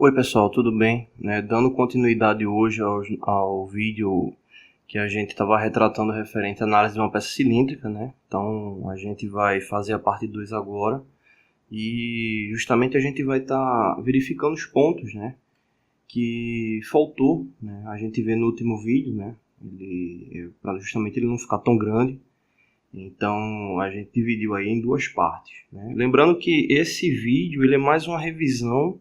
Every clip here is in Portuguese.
Oi pessoal, tudo bem? Dando continuidade hoje ao vídeo que a gente estava retratando referente à análise de uma peça cilíndrica, né? Então a gente vai fazer a parte 2 agora e justamente a gente vai estar verificando os pontos, né, que faltou, né? A gente vê no último vídeo, né? Para justamente ele não ficar tão grande. Então a gente dividiu aí em duas partes, né? Lembrando que esse vídeo ele é mais uma revisão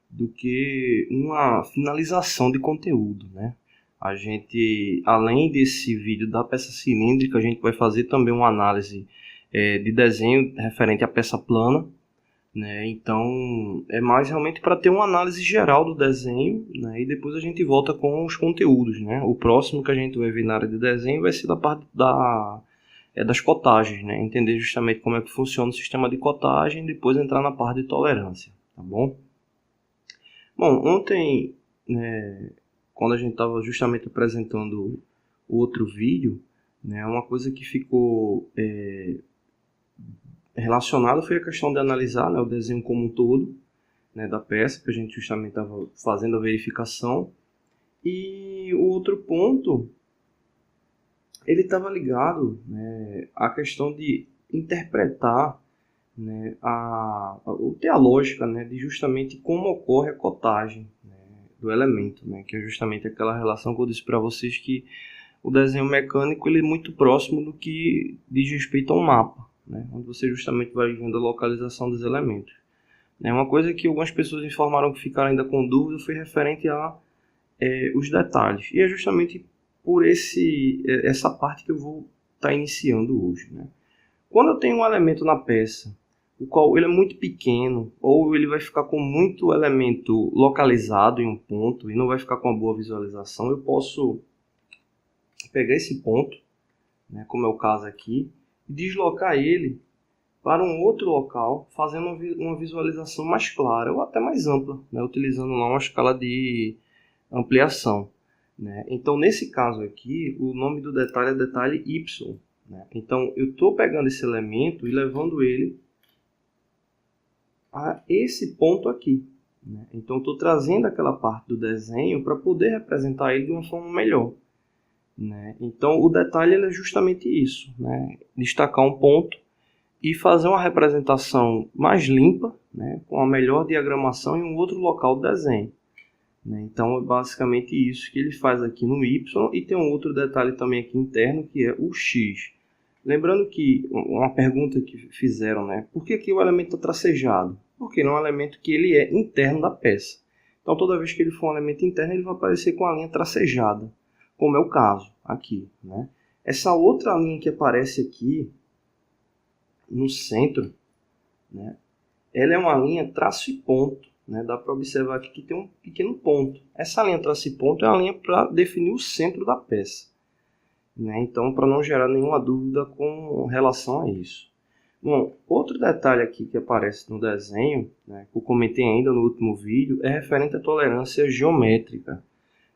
do que uma finalização de conteúdo, né? A gente, além desse vídeo da peça cilíndrica, a gente vai fazer também uma análise de desenho referente à peça plana, né? Então, é mais realmente para ter uma análise geral do desenho, né? E depois a gente volta com os conteúdos, né? O próximo que a gente vai ver na área de desenho vai ser da parte das cotagens, né? Entender justamente como é que funciona o sistema de cotagem e depois entrar na parte de tolerância, tá bom? Bom, ontem, né, quando a gente estava justamente apresentando o outro vídeo, né, uma coisa que ficou relacionada foi a questão de analisar, né, o desenho como um todo, né, da peça, que a gente justamente estava fazendo a verificação. E o outro ponto, ele estava ligado, né, à questão de interpretar, né, ter a lógica, né, de justamente como ocorre a cotagem, né, do elemento, né, que é justamente aquela relação que eu disse para vocês que o desenho mecânico ele é muito próximo do que diz respeito a um mapa, né, onde você justamente vai vendo a localização dos elementos. Uma coisa que algumas pessoas informaram que ficaram ainda com dúvida foi referente a os detalhes, e é justamente por essa parte que eu vou estar iniciando hoje, né. Quando eu tenho um elemento na peça, o qual ele é muito pequeno, ou ele vai ficar com muito elemento localizado em um ponto e não vai ficar com uma boa visualização, eu posso pegar esse ponto, né, como é o caso aqui, e deslocar ele para um outro local, fazendo uma visualização mais clara ou até mais ampla, né, utilizando lá uma escala de ampliação, né. Então, nesse caso aqui, o nome do detalhe é detalhe Y. Né? Então, eu estou pegando esse elemento e levando ele a esse ponto aqui. Né? Então, estou trazendo aquela parte do desenho para poder representar ele de uma forma melhor. Né? Então, o detalhe é justamente isso. Né? Destacar um ponto e fazer uma representação mais limpa, né? Com a melhor diagramação em um outro local do desenho. Né? Então, é basicamente isso que ele faz aqui no Y. E tem um outro detalhe também aqui interno, que é o X. Lembrando que uma pergunta que fizeram, né? Por que aqui o elemento está tracejado? Porque não é um elemento que ele é interno da peça. Então, toda vez que ele for um elemento interno, ele vai aparecer com a linha tracejada, como é o caso aqui. Né? Essa outra linha que aparece aqui no centro, né? Ela é uma linha traço e ponto. Né? Dá para observar aqui que tem um pequeno ponto. Essa linha traço e ponto é a linha para definir o centro da peça. Né? Então, para não gerar nenhuma dúvida com relação a isso. Bom, outro detalhe aqui que aparece no desenho, né, que eu comentei ainda no último vídeo, é referente à tolerância geométrica.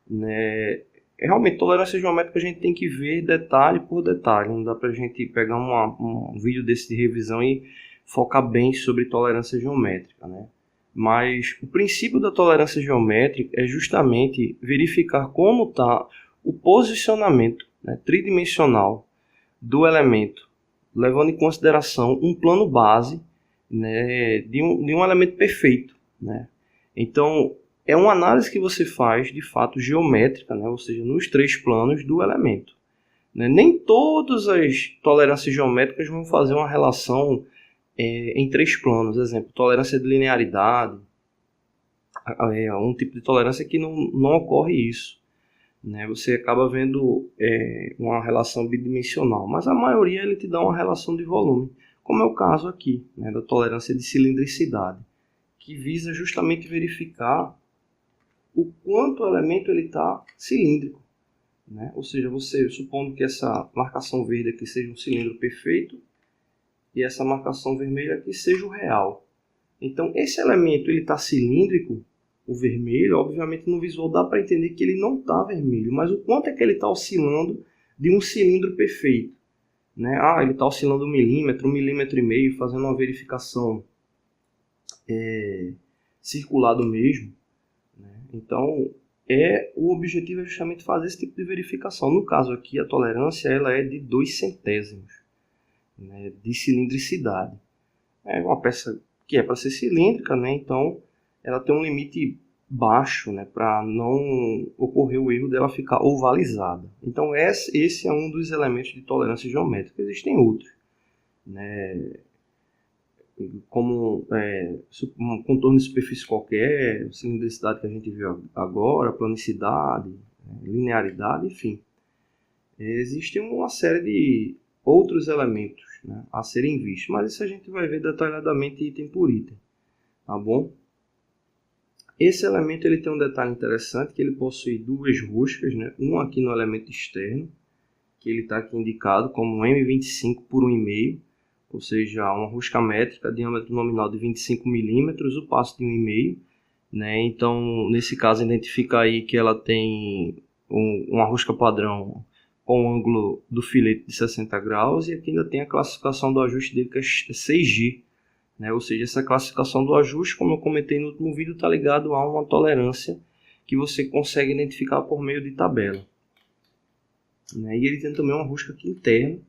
Né? Realmente, tolerância geométrica a gente tem que ver detalhe por detalhe. Não dá para a gente pegar um vídeo desse de revisão e focar bem sobre tolerância geométrica. Né? Mas o princípio da tolerância geométrica é justamente verificar como está o posicionamento, né, tridimensional do elemento, levando em consideração um plano base, né, de um elemento perfeito. Né? Então, é uma análise que você faz, de fato, geométrica, né, ou seja, nos três planos do elemento. Né? Nem todas as tolerâncias geométricas vão fazer uma relação em três planos. Exemplo, tolerância de linearidade, um tipo de tolerância que não ocorre isso. Né? Você acaba vendo uma relação bidimensional, mas a maioria ele te dá uma relação de volume, como é o caso aqui, né, da tolerância de cilindricidade, que visa justamente verificar o quanto o elemento está cilíndrico. Né? Ou seja, você supondo que essa marcação verde aqui seja um cilindro perfeito e essa marcação vermelha aqui seja o real. Então, esse elemento está cilíndrico, o vermelho, obviamente no visual dá para entender que ele não está vermelho, mas o quanto é que ele está oscilando de um cilindro perfeito. Né? Ele está oscilando 1 milímetro, 1,5 milímetros, fazendo uma verificação circular do mesmo. Então, o objetivo é justamente fazer esse tipo de verificação. No caso aqui, a tolerância ela é de 2 centésimos, né, de cilindricidade. É uma peça que é para ser cilíndrica, né, então ela tem um limite baixo, né, para não ocorrer o erro dela ficar ovalizada. Então esse é um dos elementos de tolerância geométrica. Existem outros, né, como um contorno de superfície qualquer, cilindricidade que a gente viu agora, planicidade, linearidade, enfim. Existe uma série de outros elementos, né, a serem vistos, mas isso a gente vai ver detalhadamente item por item, tá bom? Esse elemento ele tem um detalhe interessante, que ele possui duas roscas, né, uma aqui no elemento externo, que ele está aqui indicado como M25 por 1,5, ou seja, uma rosca métrica, diâmetro nominal de 25 milímetros, o passo de 1,5, né? Então, nesse caso, identifica aí que ela tem uma rosca padrão com o ângulo do filete de 60 graus, e aqui ainda tem a classificação do ajuste dele, que é 6G, né? Ou seja, essa classificação do ajuste, como eu comentei no último vídeo, está ligado a uma tolerância que você consegue identificar por meio de tabela, né? E ele tem também uma rosca aqui interna,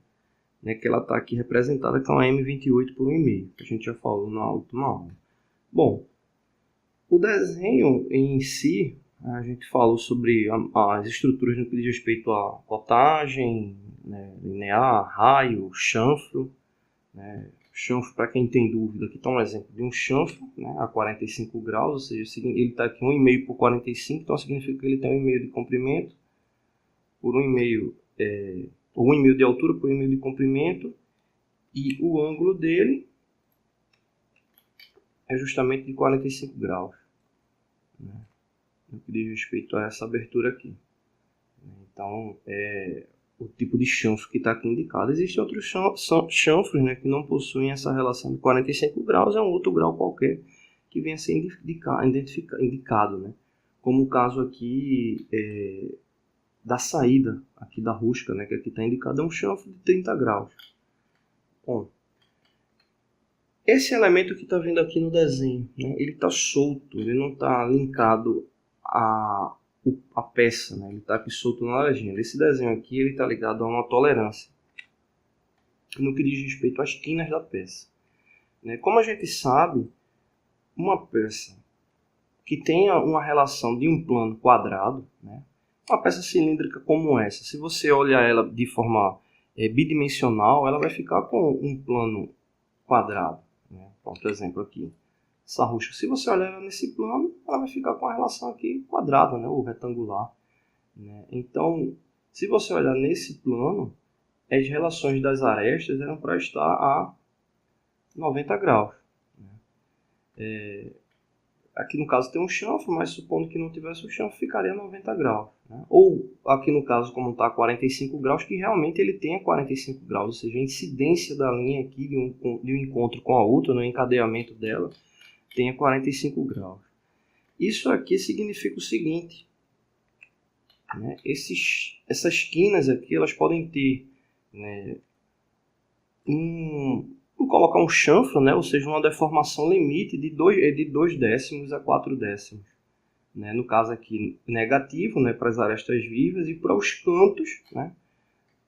né, que ela está aqui representada com a M28 por 1,5, que a gente já falou na última aula. Bom, o desenho em si, a gente falou sobre as estruturas no que diz respeito a cotagem, né, linear, raio, chanfro, né. Chanfro, para quem tem dúvida, aqui está um exemplo de um chanfro, né, a 45 graus, ou seja, ele está aqui 1,5 por 45, então significa que ele tem 1,5 de comprimento por 1,5 ou 1,5 de altura por 1,5 de comprimento, e o ângulo dele é justamente de 45 graus, né, no que diz respeito a essa abertura aqui. Então, é o tipo de chanfro que está aqui indicado. Existem outros chanfros, né, que não possuem essa relação de 45 graus, é um outro grau qualquer que venha a ser indicado, né, como o caso aqui da saída aqui da rosca, né, que aqui está indicado, é um chanfro de 30 graus. Bom, esse elemento que está vendo aqui no desenho, né, ele está solto, ele não está linkado a peça, né, ele está aqui solto na legenda. Esse desenho aqui está ligado a uma tolerância no que diz respeito às quinas da peça, né. Como a gente sabe, uma peça que tenha uma relação de um plano quadrado, né, uma peça cilíndrica como essa, se você olhar ela de forma bidimensional, ela vai ficar com um plano quadrado, né? Pronto, exemplo aqui, essa rosca, se você olhar ela nesse plano, ela vai ficar com a relação aqui quadrada, né, ou retangular, né? Então, se você olhar nesse plano, as relações das arestas eram para estar a 90 graus, né? Aqui no caso tem um chanfro, mas supondo que não tivesse o chanfro, ficaria 90 graus, né? Ou aqui no caso, como está 45 graus, que realmente ele tenha 45 graus, ou seja, a incidência da linha aqui de um encontro com a outra, no encadeamento dela, tenha 45 graus. Isso aqui significa o seguinte, né? Essas quinas aqui, elas podem ter, né, vou colocar um chanfro, né, ou seja, uma deformação limite de 2 décimos a 4 décimos. Né, no caso aqui, negativo, né, para as arestas vivas, e para os cantos, né,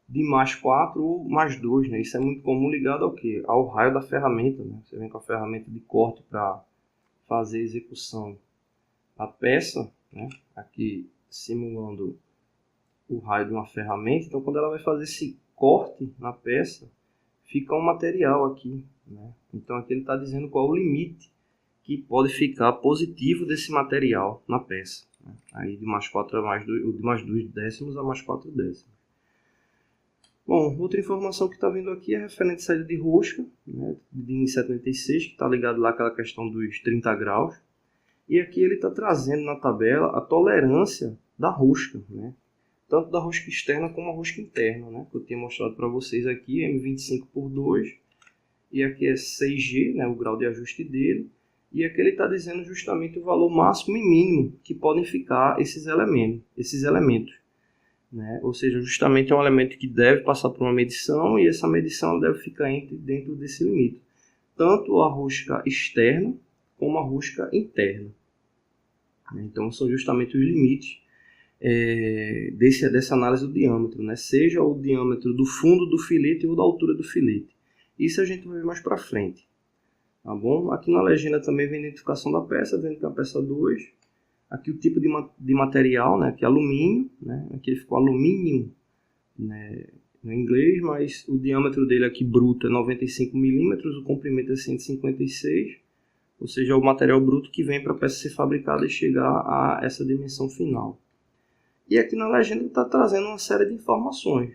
de mais 4 ou mais 2. Né, isso é muito comum ligado ao quê? Ao raio da ferramenta. Né, você vem com a ferramenta de corte para fazer a execução da peça, né, aqui simulando o raio de uma ferramenta. Então, quando ela vai fazer esse corte na peça, fica um material aqui, né? Então aqui ele está dizendo qual é o limite que pode ficar positivo desse material na peça, né? Aí de mais 4 a mais 2, de mais 2 décimos a mais 4 décimos. Bom, outra informação que está vindo aqui é referente à saída de rosca, né, de 76, que está ligado lá àquela questão dos 30 graus. E aqui ele está trazendo na tabela a tolerância da rosca, né? Tanto da rosca externa como a rosca interna, né, que eu tinha mostrado para vocês aqui, M25 por 2, e aqui é 6G, né, o grau de ajuste dele, e aqui ele está dizendo justamente o valor máximo e mínimo que podem ficar esses elementos, né, ou seja, justamente é um elemento que deve passar por uma medição, e essa medição deve ficar dentro desse limite, tanto a rosca externa como a rosca interna. né? Então são justamente os limites dessa análise do diâmetro, né? Seja o diâmetro do fundo do filete ou da altura do filete. Isso a gente vai ver mais para frente. Tá bom? Aqui na legenda também vem a identificação da peça, dentro da peça 2. Aqui o tipo de material, né? Aqui alumínio, né? Aqui ele ficou alumínio, né, no inglês, mas o diâmetro dele aqui bruto é 95 milímetros, o comprimento é 156, ou seja, é o material bruto que vem para a peça ser fabricada e chegar a essa dimensão final. E aqui na legenda está trazendo uma série de informações,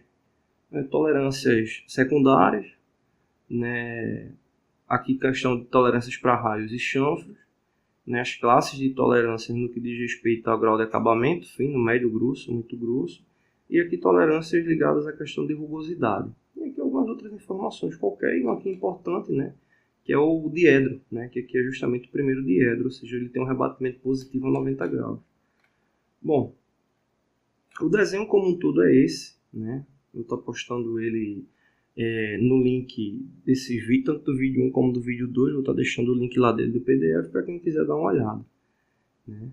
né? Tolerâncias secundárias, né? Aqui questão de tolerâncias para raios e chanfros, né? As classes de tolerâncias no que diz respeito ao grau de acabamento, fino, médio, grosso, muito grosso, e aqui tolerâncias ligadas à questão de rugosidade. E aqui algumas outras informações qualquer, e uma aqui importante, né? Que é o diedro, né? Que aqui é justamente o primeiro diedro, ou seja, ele tem um rebatimento positivo a 90 graus. Bom, o desenho como um todo é esse, né? Eu estou postando ele no link desses vídeos, tanto do vídeo 1 como do vídeo 2, vou estar deixando o link lá dele do PDF para quem quiser dar uma olhada, né?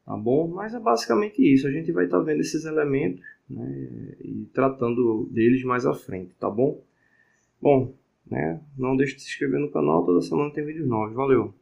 Tá bom? Mas é basicamente isso, a gente vai estar vendo esses elementos, né, e tratando deles mais à frente, tá bom? Bom, né, não deixe de se inscrever no canal, toda semana tem vídeos novos, valeu!